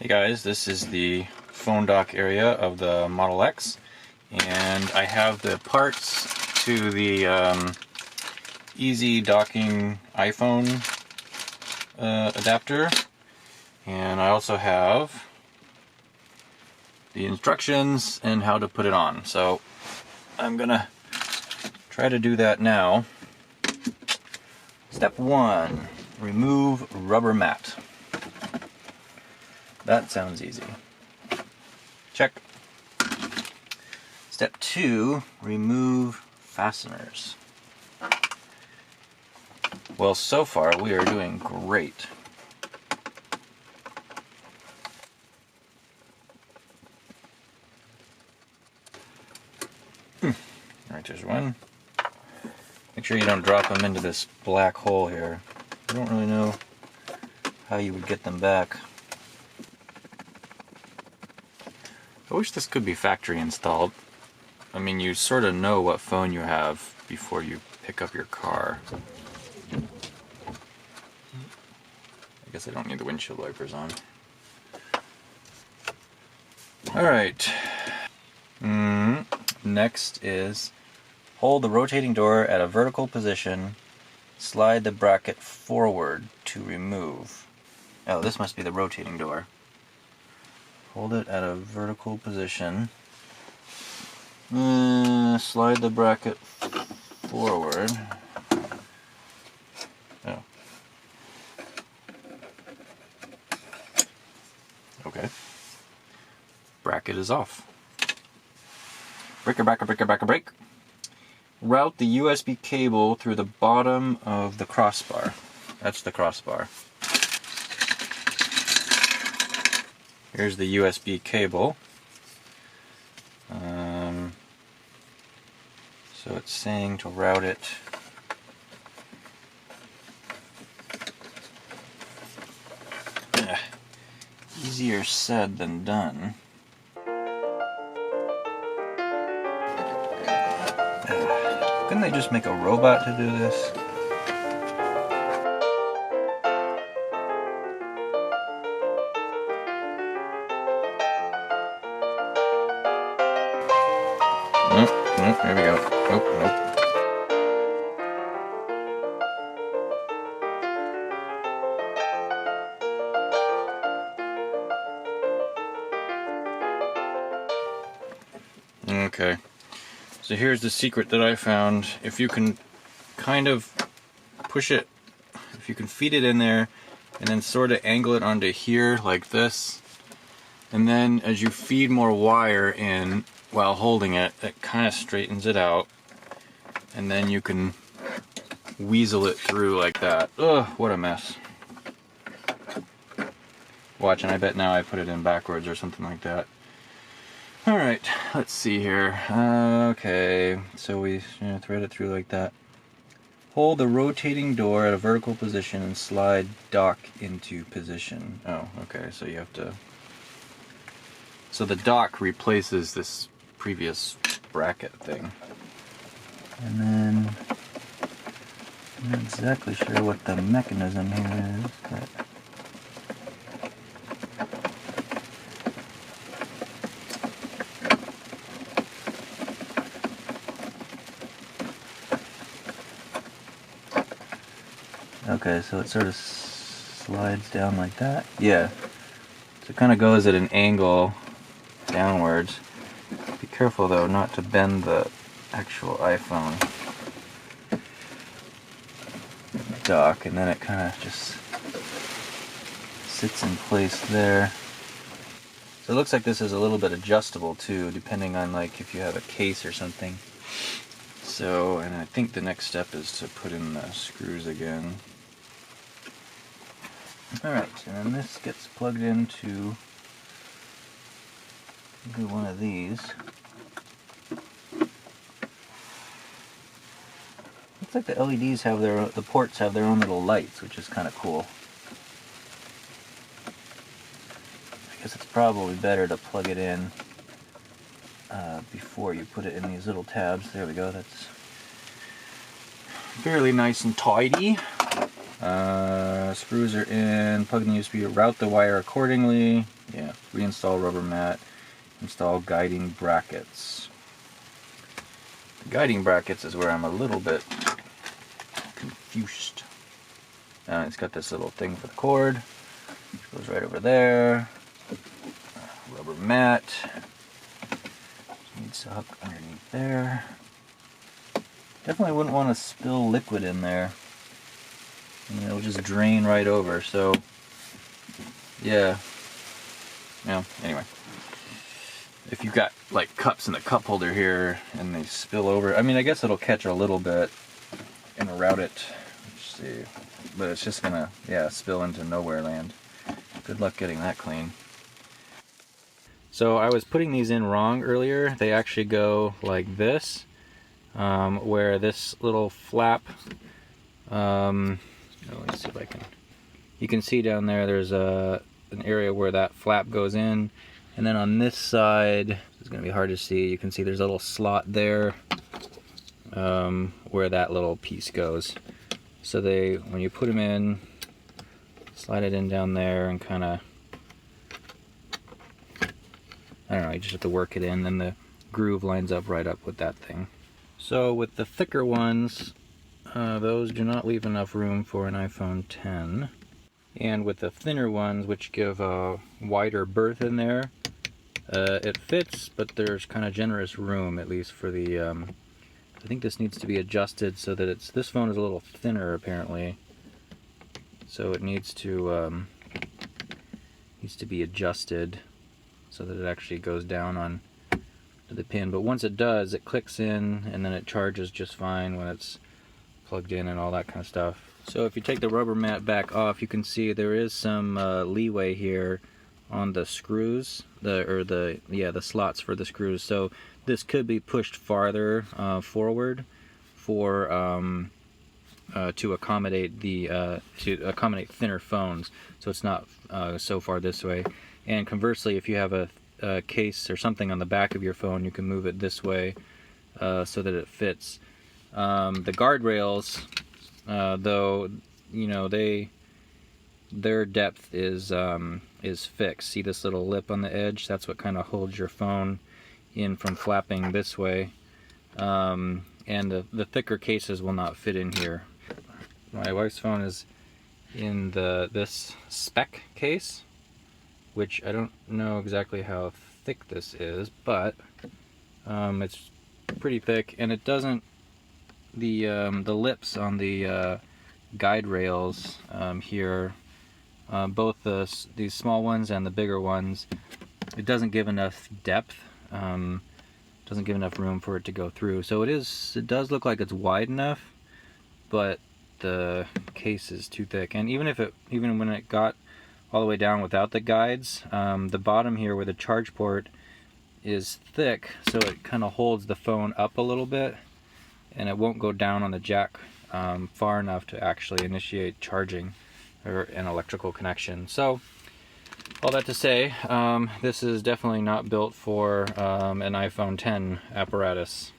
Hey guys, this is the phone dock area of the Model X, and I have the parts to the easy docking iPhone adapter, and I also have the instructions and how to put it on. So I'm gonna try to do that now. Step 1, remove rubber mat. That sounds easy. Check. Step 2, remove fasteners. Well, so far we are doing great. Alright, there's one. Make sure you don't drop them into this black hole here. I don't really know how you would get them back. I wish this could be factory installed. I mean, you sort of know what phone you have before you pick up your car. I guess I don't need the windshield wipers on. Alright. Next is hold the rotating door at a vertical position, slide the bracket forward to remove. Oh, this must be the rotating door. Hold it at a vertical position. Slide the bracket forward. Oh. Okay. Bracket is off. Breaker, breaker, breaker, breaker, break. Route the USB cable through the bottom of the crossbar. That's the crossbar. Here's the USB cable. So it's saying to route it easier said than done. Couldn't they just make a robot to do this? Nope, there we go. Nope. Okay. So here's the secret that I found. If you can kind of push it, if you can feed it in there and then sort of angle it onto here like this, and then as you feed more wire in while holding it, it kind of straightens it out, and then you can weasel it through like that. Ugh, what a mess. Watch, and I bet now I put it in backwards or something like that. Alright, let's see here. Okay, so we thread it through like that. Hold the rotating door at a vertical position and slide dock into position. Oh, okay, so you have to... So the dock replaces this previous bracket thing. And then... I'm not exactly sure what the mechanism here is, but... Okay, so it sort of slides down like that. Yeah. So it kind of goes at an angle downwards. Be careful though not to bend the actual iPhone dock, and then it kind of just sits in place there. So it looks like this is a little bit adjustable too, depending on like if you have a case or something. So, and I think the next step is to put in the screws again. Alright, and then this gets plugged into one of these. Looks like the LEDs have the ports have their own little lights, which is kind of cool. I guess it's probably better to plug it in before you put it in these little tabs. There we go, that's fairly nice and tidy. Screws are in, plug in the USB, route the wire accordingly. Yeah, reinstall rubber mat, install guiding brackets. The guiding brackets is where I'm a little bit confused. It's got this little thing for the cord, which goes right over there. Rubber mat needs to hook underneath there. Definitely wouldn't want to spill liquid in there. And it'll just drain right over. So, yeah. Anyway. If you've got like cups in the cup holder here and they spill over, I mean, I guess it'll catch a little bit and route it. Let's see. But it's just gonna, spill into nowhere land. Good luck getting that clean. So I was putting these in wrong earlier. They actually go like this, where this little flap, let me see if I can, you can see down there, there's an area where that flap goes in, and then on this side, it's going to be hard to see, you can see there's a little slot there, where that little piece goes. So when you put them in, slide it in down there and kind of, I don't know, you just have to work it in, then the groove lines up right up with that thing. So with the thicker ones, those do not leave enough room for an iPhone X. And with the thinner ones, which give a wider berth in there, it fits, but there's kind of generous room, at least for the, I think this needs to be adjusted so that this phone is a little thinner apparently. So it needs to be adjusted so that it actually goes down on to the pin. But once it does, it clicks in and then it charges just fine when it's plugged in and all that kind of stuff. So if you take the rubber mat back off, you can see there is some leeway here on the screws, the slots for the screws. So this could be pushed farther forward for to accommodate thinner phones, so it's not so far this way. And conversely, if you have a case or something on the back of your phone, you can move it this way so that it fits. The guardrails, though, you know, their depth is fixed. See this little lip on the edge? That's what kind of holds your phone in from flapping this way. And the thicker cases will not fit in here. My wife's phone is in this spec case, which I don't know exactly how thick this is, but it's pretty thick, and it doesn't, the lips on the guide rails here, both these small ones and the bigger ones, it doesn't give enough depth, doesn't give enough room for it to go through. So it does look like it's wide enough, but the case is too thick. And even when it got all the way down without the guides, the bottom here where the charge port is thick, so it kind of holds the phone up a little bit, and it won't go down on the jack far enough to actually initiate charging or an electrical connection. So all that to say, this is definitely not built for an iPhone X apparatus.